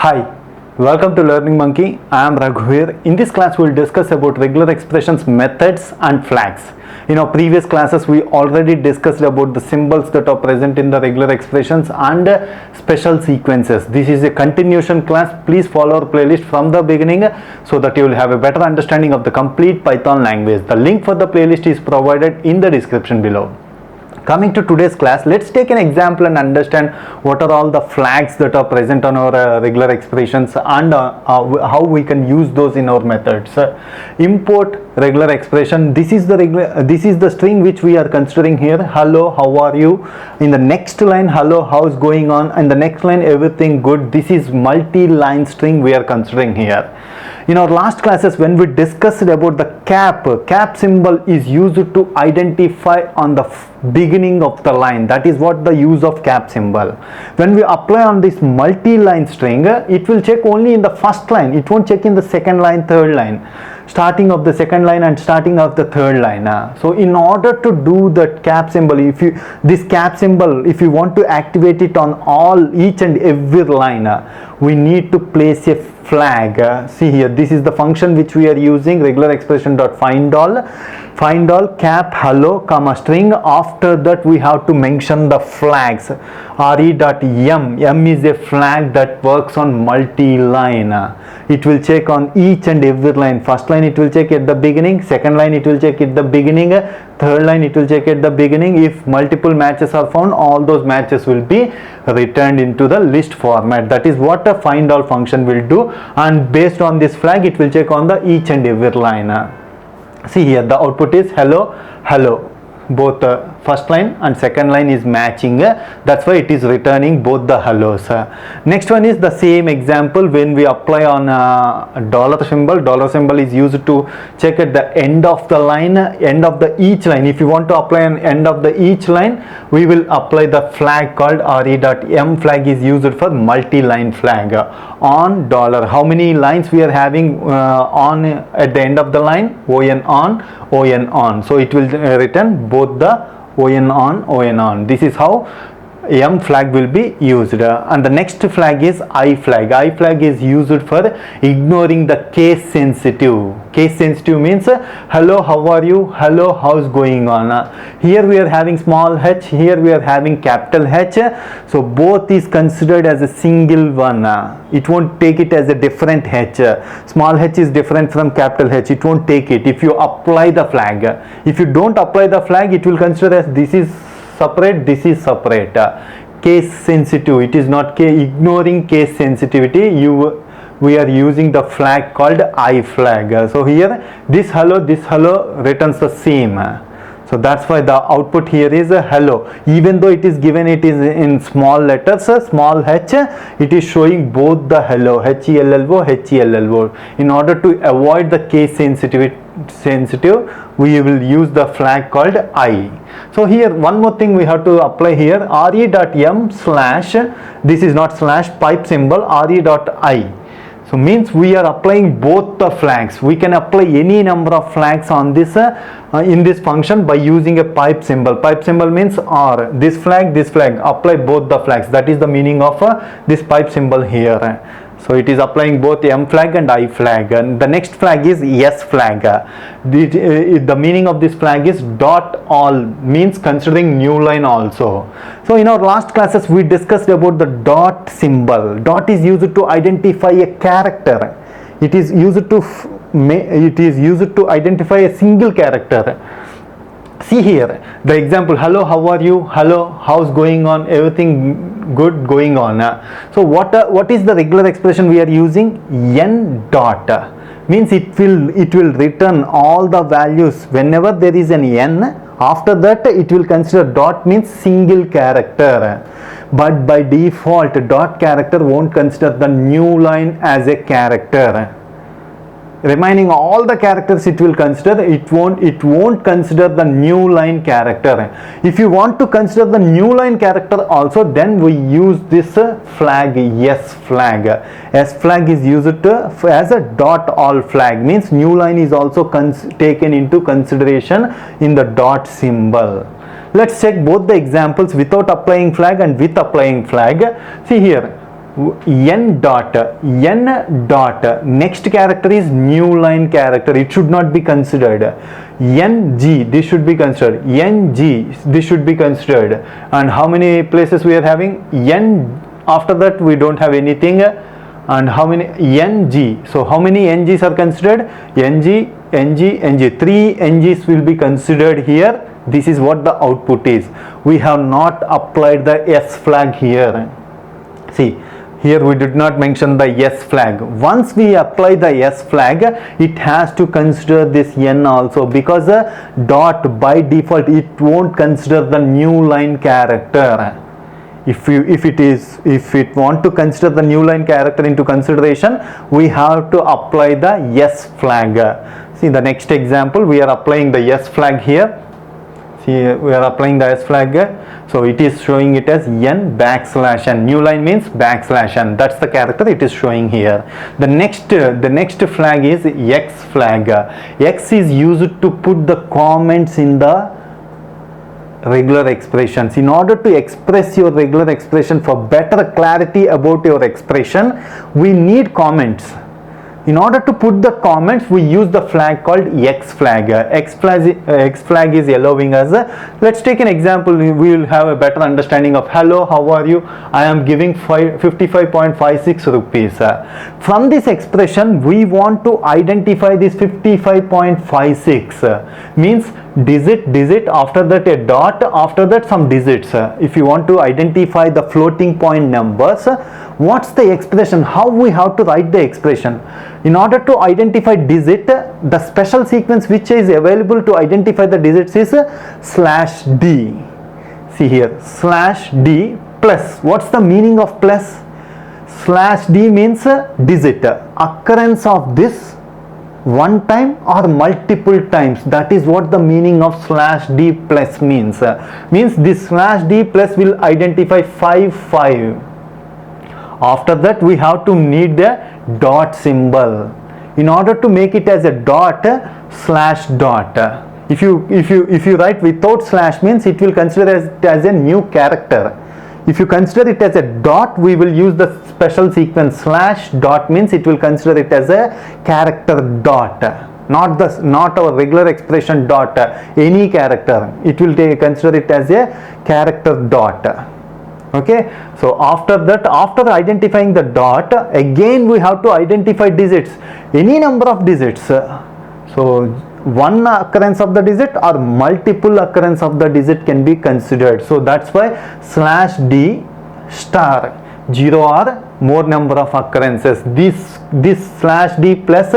Hi, welcome to Learning Monkey. I am Raghuveer. In this class, we will discuss about regular expressions, methods and flags. In our previous classes, we already discussed about the symbols that are present in the regular expressions and special sequences. This is a continuation class. Please follow our playlist from the beginning so that you will have a better understanding of the complete Python language. The link for the playlist is provided in the description below. Coming to today's class, let's take an example and understand what are all the flags that are present on our regular expressions and how we can use those in our methods. Import regular expression. This is the string which we are considering here. Hello, how are you? In the next line, hello, how's going on? And the next line, everything good. This is multi-line string we are considering here. In our last classes, when we discussed about the cap symbol is used to identify on the beginning of the line. That is what the use of cap symbol. When we apply on this multi-line string, it will check only in the first line. It won't check in the second line, third line, starting of the second line and starting of the third line. So in order to do that cap symbol, if you want to activate it on each and every line, we need to place a flag. See here, this is the function which we are using, regular expression dot find all cap hello comma string. After that we have to mention the flags. re.m is a flag that works on multi-line. It will check on each and every line. First line it will check at the beginning, second line it will check at the beginning, third line it will check at the beginning. If multiple matches are found, all those matches will be returned into the list format. That is what a find all function will do, and based on this flag it will check on the each and every line. See here, the output is hello. Both first line and second line is matching. That's why it is returning both the hellos. Next one is the same example. When we apply on dollar symbol is used to check at the end of the line, end of the each line. If you want to apply an end of the each line, we will apply the flag called re.m. flag is used for multi-line flag. On dollar, how many lines we are having on at the end of the line? on on. So it will return both the on. This is how M flag will be used. And the next flag is I flag. I flag is used for ignoring the case sensitive. Case sensitive means hello, how are you? Hello, how's going on? Here we are having small h, here we are having capital H. So both is considered as a single one. It won't take it as a different h. Small h is different from capital H. It won't take it if you apply the flag. If you don't apply the flag, it will consider as this is separate, this is separate. Case sensitive, it is not ignoring case sensitivity. We are using the flag called I flag. So here this hello returns the same. So that's why the output here is a hello. Even though it is given, it is in small letters, small h, it is showing both the hello, hello. In order to avoid the case sensitive, we will use the flag called I. So here one more thing we have to apply here, re.m slash, this is not slash, pipe symbol, re.I. So means we are applying both the flags. We can apply any number of flags on this in this function by using a pipe symbol. Pipe symbol means or this flag, apply both the flags. That is the meaning of this pipe symbol here. So it is applying both M flag and I flag. And the next flag is S flag. The meaning of this flag is dot all, means considering new line also. So in our last classes we discussed about the dot symbol. Dot is used to identify a character. It is used to identify a single character. See here the example, hello, how are you? Hello, how's going on? Everything good going on. So what is the regular expression we are using? N dot means it will return all the values whenever there is an n. After that it will consider dot means single character, but by default dot character won't consider the new line as a character. Remaining all the characters it will consider. It won't consider the new line character. If you want to consider the new line character also, then we use this flag, S flag. S flag is used as a dot all flag, means new line is also taken into consideration in the dot symbol. Let's check both the examples without applying flag and with applying flag. See here, n dot, next character is new line character, it should not be considered. ng, this should be considered. ng, this should be considered. And how many places we are having? n, after that we don't have anything. And how many? ng. So how many ngs are considered? ng, 3 ngs will be considered here. This is what the output is. We have not applied the s flag here. See, here we did not mention the s flag. Once we apply the s flag, it has to consider this n also, because dot by default it won't consider the new line character. If it want to consider the new line character into consideration, we have to apply the s flag. See the next example, we are applying the s flag here. See, we are applying the s flag. So it is showing it as n backslash n. New line means backslash n. That's the character it is showing here. The next flag is x flag. X is used to put the comments in the regular expressions. In order to express your regular expression for better clarity about your expression, we need comments. In order to put the comments, we use the flag called x flag. X flag is allowing us. Let's take an example. We will have a better understanding of hello, how are you? I am giving 55.56 rupees. From this expression, we want to identify this 55.56. Means digit, after that a dot, after that some digits. If you want to identify the floating point numbers, what's the expression? How we have to write the expression? In order to identify digit, the special sequence which is available to identify the digits is /d. See here, /d plus. What's the meaning of plus? /d means digit. Occurrence of this one time or multiple times. That is what the meaning of /d plus means. Means this /d plus will identify 5. After that we have to need the dot symbol. In order to make it as a dot, /dot. If you write without slash, means it will consider as a new character. If you consider it as a dot, we will use the special sequence /dot, means it will consider it as a character dot. Not our regular expression dot, any character. It will consider it as a character dot. Okay, so after that, after identifying the dot, again we have to identify digits, any number of digits. So one occurrence of the digit or multiple occurrence of the digit can be considered. So that's why /d star, 0 or more number of occurrences. This /d plus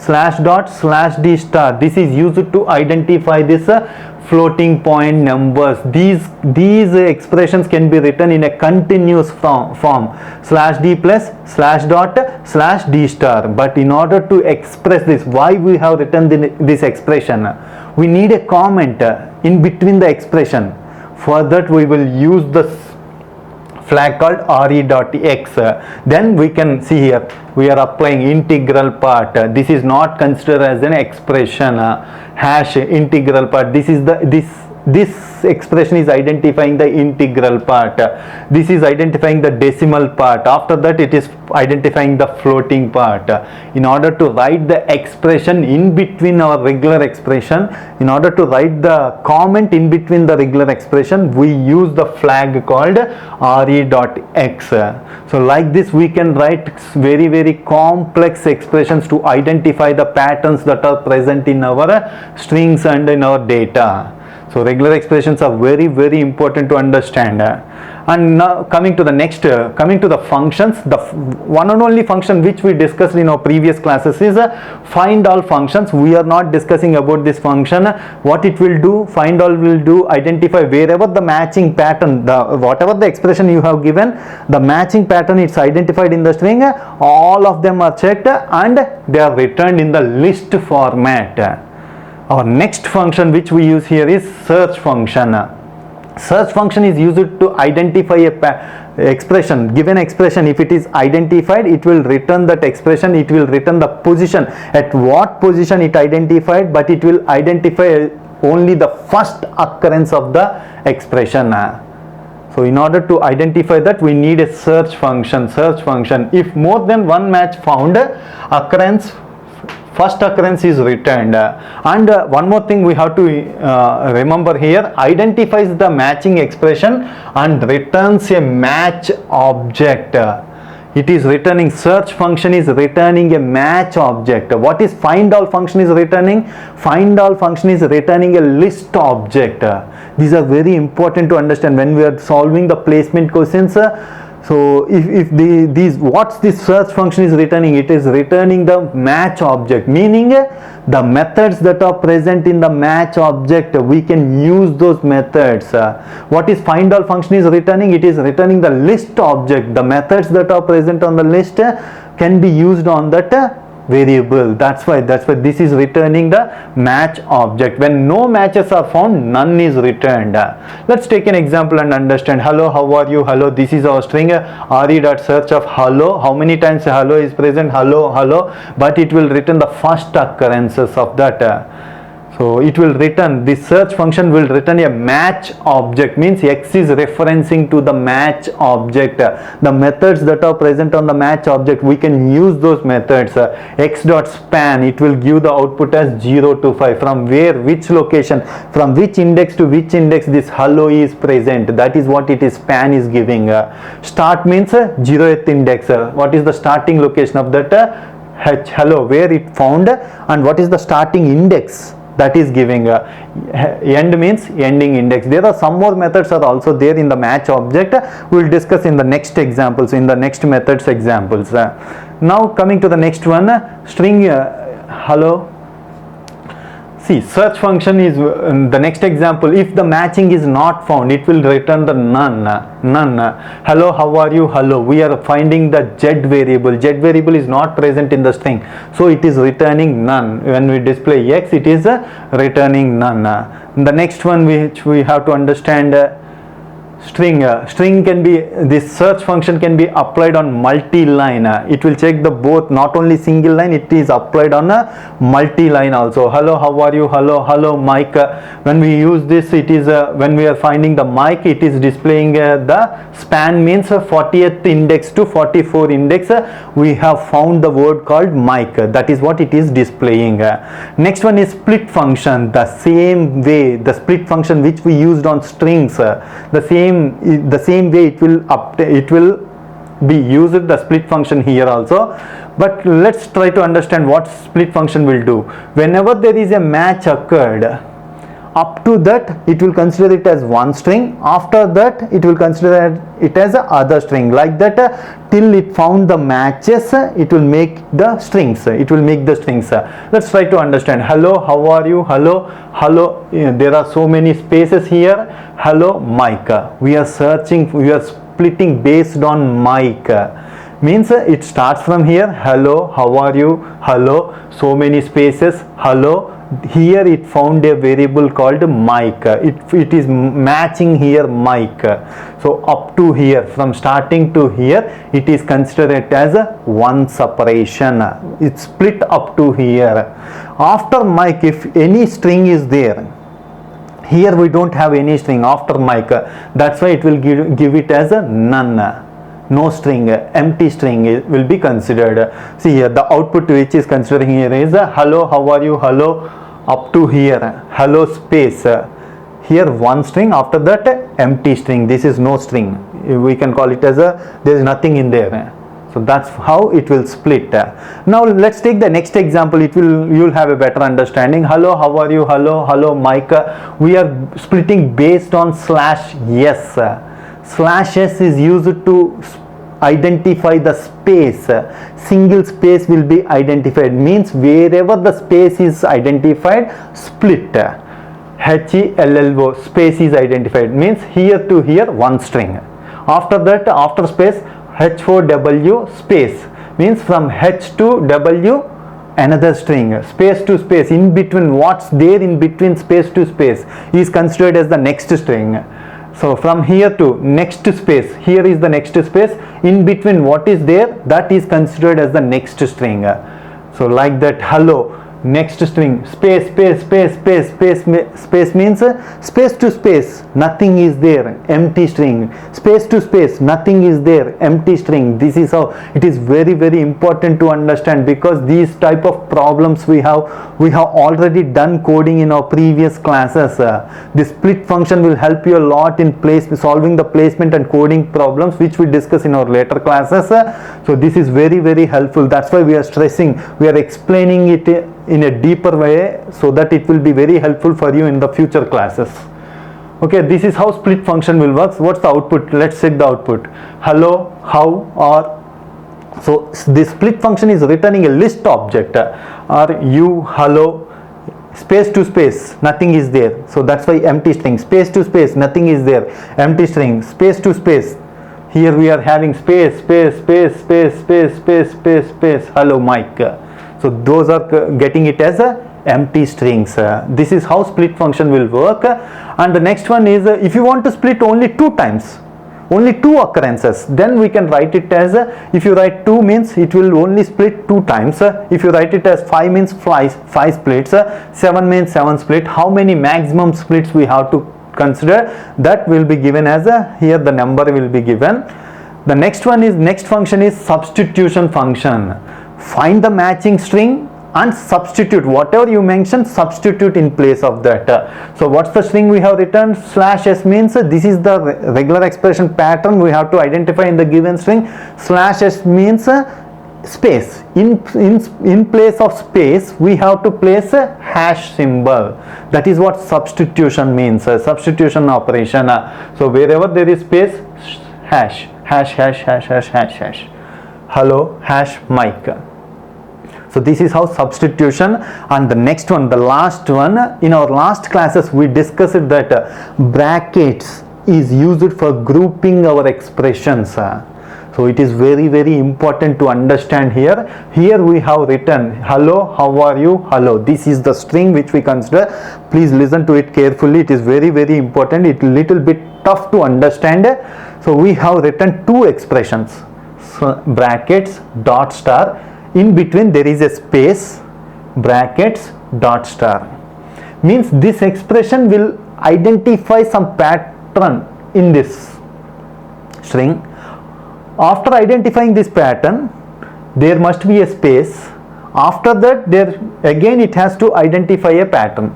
/dot/d star, this is used to identify this floating point numbers. These expressions can be written in a continuous form, /d plus /dot/d star. But in order to express this, why we have written this expression, we need a comment in between the expression. For that we will use the flag called re.x. Then we can see here we are applying integral part. This is not considered as an expression. Hash integral part. This expression is identifying the integral part. This is identifying the decimal part. After that it is identifying the floating part. In order to write the expression in between our regular expression, in order to write the comment in between the regular expression, we use the flag called re.x. So like this we can write very complex expressions to identify the patterns that are present in our strings and in our data. So regular expressions are very important to understand. And now coming to the next, coming to the functions, the one and only function which we discussed in our previous classes is find all functions. We are not discussing about this function. What it will do, find all will do, identify wherever the matching pattern, whatever the expression you have given, the matching pattern is identified in the string, all of them are checked and they are returned in the list format. Our next function which we use here is search function. Search function is used to identify a expression, given expression. If it is identified, it will return that expression, it will return the position, at what position it identified, but it will identify only the first occurrence of the expression. So in order to identify that, we need a search function. If more than one match found, first occurrence is returned. And one more thing we have to remember here, identifies the matching expression and returns a match object. It is returning, search function is returning a match object. What is find all function is returning? Find all function is returning a list object. These are very important to understand when we are solving the placement questions. So if what's this search function is returning? It is returning the match object, meaning the methods that are present in the match object, we can use those methods. What is find all function is returning? It is returning the list object. The methods that are present on the list can be used on that variable. That's why this is returning the match object. When no matches are found, none is returned. Let's take an example and understand. Hello, how are you? Hello, this is our string re.search of hello. How many times hello is present? Hello, but it will return the first occurrences of that. So it will return, this search function will return a match object, means X is referencing to the match object. The methods that are present on the match object, we can use those methods. X.span, it will give the output as 0 to 5. From where, which location, from which index to which index this hello is present. That is what it is, span is giving. Start means 0th index. What is the starting location of that hello, where it found, and what is the starting index that is giving. End means ending index. There are some more methods are also there in the match object. We will discuss in the next examples, in the next methods examples. Now coming to the next one, string hello. See, search function is the next example. If the matching is not found, it will return the none. Hello, how are you? Hello. We are finding the Z variable. Z variable is not present in the string, so it is returning none. When we display X, it is returning none. The next one which we have to understand, string can be, this search function can be applied on multi-line. It will check the both, not only single line, it is applied on a multi-line also. Hello, how are you? Hello Mike. When we use this, it is when we are finding the Mike, it is displaying the span, means 40th index to 44 index. We have found the word called Mike. That is what it is displaying. Next one is split function. The same way, the split function which we used on strings, the same way it will be used, the split function here also. But let's try to understand what split function will do. Whenever there is a match occurred, up to that it will consider it as one string. After that it will consider it as a other string. Like that, till it found the matches, it will make the strings. Let's try to understand. Hello, how are you? Hello. There are so many spaces here. Hello, Mike. We are searching, we are splitting based on Mike. Means it starts from here. Hello, how are you? Hello, so many spaces. Hello. Here it found a variable called Mike. It is matching here Mike. So up to here, from starting to here, it is considered as a one separation. It's split up to here. After Mike, if any string is there, here we don't have any string after Mike. That's why it will give it as a none. No string, empty string will be considered. See here, the output which is considering here is hello, how are you? Hello, up to here, hello space. Here one string, after that empty string. This is no string. We can call it as there is nothing in there. So that's how it will split. Now let's take the next example. You'll have a better understanding. Hello, how are you? Hello, Mike. We are splitting based on /s. /s is used to identify the space. Single space will be identified, means wherever the space is identified, split. HELLO, space is identified, means here to here one string. After that, after space, H4W space, means from H to W another string. Space to space, in between, what's there in between space to space is considered as the next string. So from here to next space, here is the next space, in between what is there, that is considered as the next string. So like that, hello, Next string, space, space, space, space, space means space to space, nothing is there, empty string. Space to space, nothing is there, empty string. This is how it is very, very important to understand, because these type of problems we have already done coding in our previous classes. The split function will help you a lot in solving the placement and coding problems, which we discuss in our later classes. So this is very, very helpful. That's why we are stressing, we are explaining it in a deeper way, so that it will be very helpful for you in the future classes. Okay, this is how split function will work. What's the output? Let's check the output. Hello, how, or. So this split function is returning a list object, or you, hello, space to space, nothing is there. So that's why empty string. Space to space, nothing is there, empty string. Space to space, here we are having space, space, space, space, space, space, space, space, hello Mike. So those are getting it as empty strings. This is how split function will work. And the next one is, if you want to split only two times, only two occurrences, then we can write it as, if you write 2 means it will only split 2 times. If you write it as 5 means 5 splits, 7 means 7 split. How many maximum splits we have to consider, that will be given as here the number will be given. The next function is substitution function. Find the matching string and substitute whatever you mentioned, substitute in place of that. So what's the string we have written? /s means this is the regular expression pattern we have to identify in the given string. /s means space. In place of space we have to place a hash symbol. That is what substitution means, substitution operation. So wherever there is space, hash, hash, hash, hash, hash, hash, hash. Hello, hash Mike. So this is how substitution. And the next one, the last one, in our last classes we discussed that brackets is used for grouping our expressions. So it is very, very important to understand here. Here we have written hello, how are you, hello. This is the string which we consider. Please listen to it carefully. It is very, very important. It little bit tough to understand. So we have written two expressions. So brackets, dot star. In between there is a space, brackets, dot star. Means this expression will identify some pattern in this string. After identifying this pattern, there must be a space. After that, again it has to identify a pattern.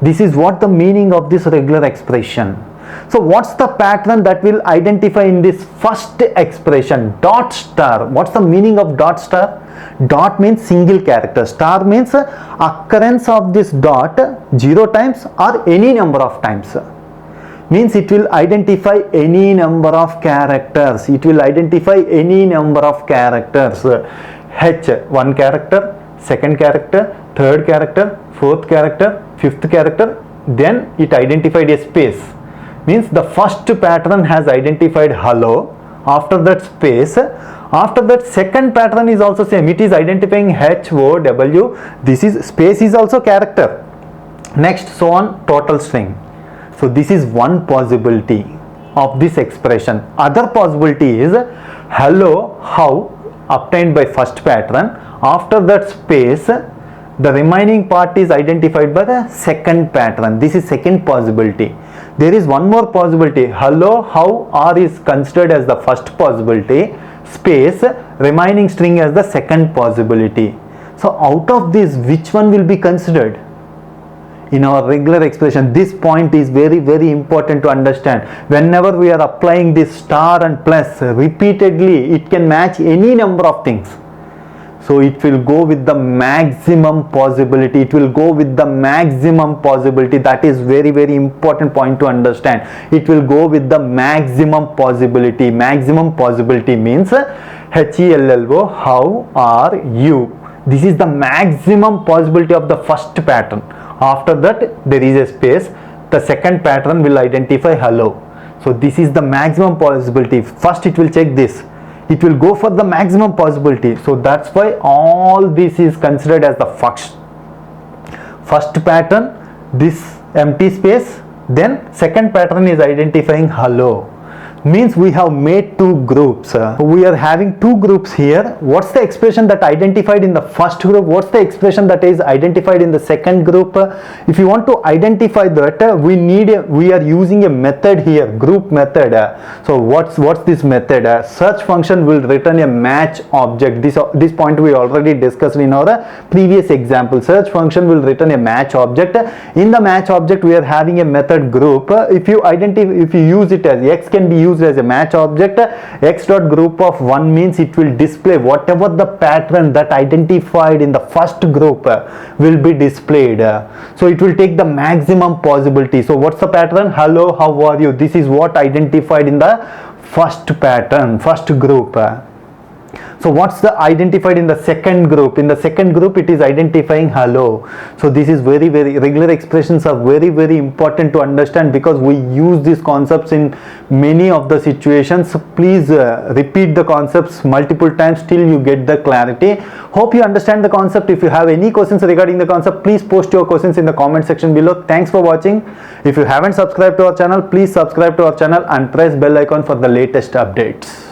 This is what the meaning of this regular expression. So what's the pattern that will identify in this first expression? Dot star. What's the meaning of dot star? Dot means single character. Star means occurrence of this dot 0 times or any number of times. Means it will identify any number of characters. It will identify any number of characters. H, 1 character, 2nd character, 3rd character, 4th character, 5th character. Then it identified a space. Means the first pattern has identified hello. After that space. After that second pattern is also same. It is identifying H, O, W. This is space is also character. Next, so on, total string. So this is one possibility of this expression. Other possibility is hello, how, obtained by first pattern. After that space, the remaining part is identified by the second pattern. This is second possibility. There is one more possibility. Hello, how, or is considered as the first possibility. Space, remaining string as the second possibility. So out of this, which one will be considered? In our regular expression, this point is very, very important to understand. Whenever we are applying this star and plus repeatedly, it can match any number of things. So it will go with the maximum possibility. It will go with the maximum possibility. That is very, very important point to understand. It will go with the maximum possibility. Maximum possibility means HELLO, how are you? This is the maximum possibility of the first pattern. After that there is a space. The second pattern will identify hello. So this is the maximum possibility. First it will check this. It will go for the maximum possibility. So that's why all this is considered as the first pattern, this empty space. Then second pattern is identifying hello. means we have made two groups. We are having two groups here. What's the expression that identified in the first group? What's the expression that is identified in the second group? If you want to identify that, we are using a method here, group method. So what's this method? Search function will return a match object. This point we already discussed in our previous example. Search function will return a match object. In the match object we are having a method group. If you use it as x can be used as a match object, x dot group of 1 means it will display whatever the pattern that identified in the first group will be displayed. So it will take the maximum possibility. So what's the pattern? Hello, how are you? This is what identified in the first pattern, first group. So what's the identified in the second group? In the second group it is identifying hello. So this is very regular expressions are very important to understand, because we use these concepts in many of the situations. So please repeat the concepts multiple times till you get the clarity. Hope you understand the concept. If you have any questions regarding the concept, please post your questions in the comment section below. Thanks for watching. If you haven't subscribed to our channel, please subscribe to our channel and press bell icon for the latest updates.